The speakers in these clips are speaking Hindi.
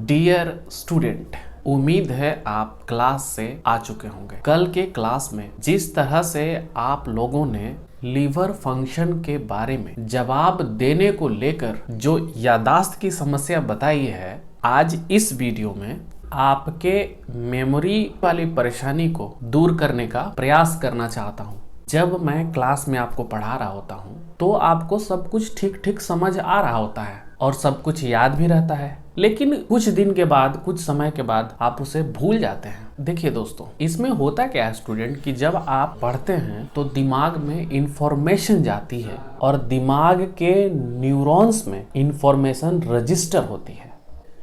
डियर स्टूडेंट, उम्मीद है आप क्लास से आ चुके होंगे। कल के क्लास में जिस तरह से आप लोगों ने लीवर फंक्शन के बारे में जवाब देने को लेकर जो यादाश्त की समस्या बताई है, आज इस वीडियो में आपके मेमोरी वाली परेशानी को दूर करने का प्रयास करना चाहता हूँ। जब मैं क्लास में आपको पढ़ा रहा होता हूँ तो आपको सब कुछ ठीक ठीक समझ आ रहा होता है और सब कुछ याद भी रहता है, लेकिन कुछ दिन के बाद, कुछ समय के बाद आप उसे भूल जाते हैं। देखिए दोस्तों, इसमें होता क्या है स्टूडेंट कि जब आप पढ़ते हैं तो दिमाग में इंफॉर्मेशन जाती है और दिमाग के न्यूरॉन्स में इंफॉर्मेशन रजिस्टर होती है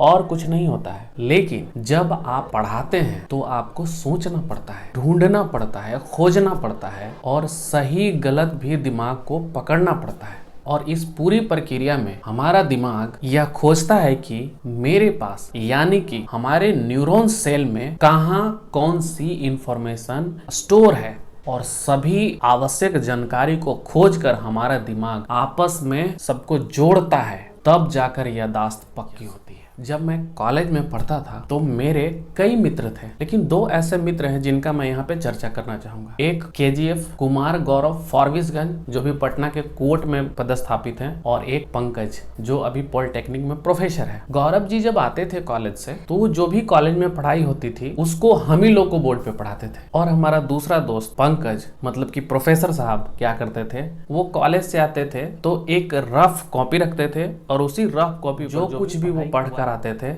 और कुछ नहीं होता है। लेकिन जब आप पढ़ाते हैं तो आपको सोचना पड़ता है, ढूंढना पड़ता है, खोजना पड़ता है और सही गलत भी दिमाग को पकड़ना पड़ता है। और इस पूरी प्रक्रिया में हमारा दिमाग यह खोजता है कि मेरे पास यानी कि हमारे न्यूरॉन सेल में कहाँ कौन सी इंफॉर्मेशन स्टोर है, और सभी आवश्यक जानकारी को खोजकर हमारा दिमाग आपस में सबको जोड़ता है, तब जाकर यादाश्त पक्की होती है। जब मैं कॉलेज में पढ़ता था तो मेरे कई मित्र थे, लेकिन दो ऐसे मित्र हैं जिनका मैं यहाँ पे चर्चा करना चाहूंगा। एक केजीएफ कुमार गौरव फॉरबिसगंज, जो भी पटना के कोर्ट में पदस्थापित हैं, और एक पंकज जो अभी पॉलिटेक्निक में प्रोफेसर है। गौरव जी जब आते थे कॉलेज से तो जो भी कॉलेज में पढ़ाई होती थी उसको हम ही लोग को बोर्ड पे पढ़ाते थे, और हमारा दूसरा दोस्त पंकज मतलब कि प्रोफेसर साहब क्या करते थे, वो कॉलेज से आते थे तो एक रफ कॉपी रखते थे और उसी रफ कॉपी जो कुछ भी वो पढ़ आते थे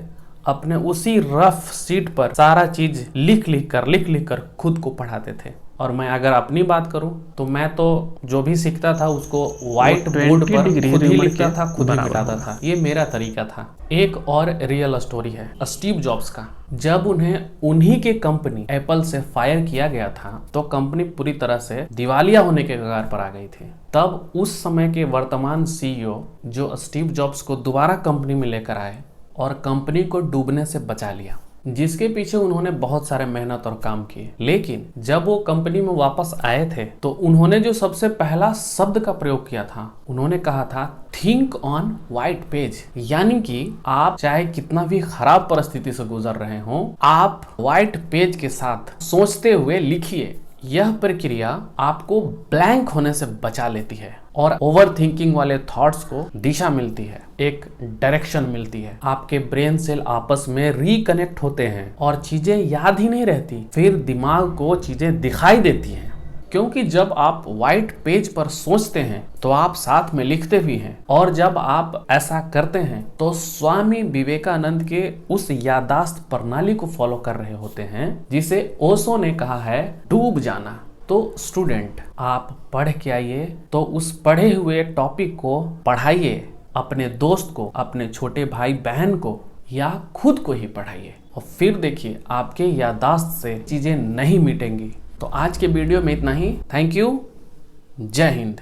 अपने उसी रफ सीट पर सारा चीज लिख लिख कर खुद को पढ़ाते थे। और मैं अगर अपनी बात करूं तो मैं तो जो भी सीखता था उसको व्हाइट बोर्ड पर खुद ही लिखता था, खुद ही मिटाता था। ये मेरा तरीका था। एक और रियल स्टोरी है स्टीव जॉब्स का। जब उन्हें उन्हीं के कंपनी एप्पल से फायर किया गया था तो कंपनी पूरी तरह से दिवालिया होने के कगार पर आ गई थी। तब उस समय के वर्तमान सीईओ जो स्टीव जॉब्स को दोबारा कंपनी में लेकर आए और कंपनी को डूबने से बचा लिया, जिसके पीछे उन्होंने बहुत सारे मेहनत और काम किए। लेकिन जब वो कंपनी में वापस आए थे तो उन्होंने जो सबसे पहला शब्द का प्रयोग किया था, उन्होंने कहा था थिंक ऑन व्हाइट पेज, यानी कि आप चाहे कितना भी खराब परिस्थिति से गुजर रहे हो, आप व्हाइट पेज के साथ सोचते हुए लिखिए। यह प्रक्रिया आपको ब्लैंक होने से बचा लेती है और ओवर थिंकिंग वाले थॉट्स को दिशा मिलती है, एक डायरेक्शन मिलती है। आपके ब्रेन सेल आपस में रिकनेक्ट होते हैं और चीजें याद ही नहीं रहती, फिर दिमाग को चीजें दिखाई देती हैं। क्योंकि जब आप व्हाइट पेज पर सोचते हैं तो आप साथ में लिखते भी हैं, और जब आप ऐसा करते हैं तो स्वामी विवेकानंद के उस यादाश्त प्रणाली को फॉलो कर रहे होते हैं जिसे ओशो ने कहा है डूब जाना। तो स्टूडेंट, आप पढ़ के आइए तो उस पढ़े हुए टॉपिक को पढ़ाइए अपने दोस्त को, अपने छोटे भाई बहन को, या खुद को ही पढ़ाइए, और फिर देखिए आपके यादाश्त से चीजें नहीं मिटेंगी। तो आज के वीडियो में इतना ही। Thank you. जय हिंद।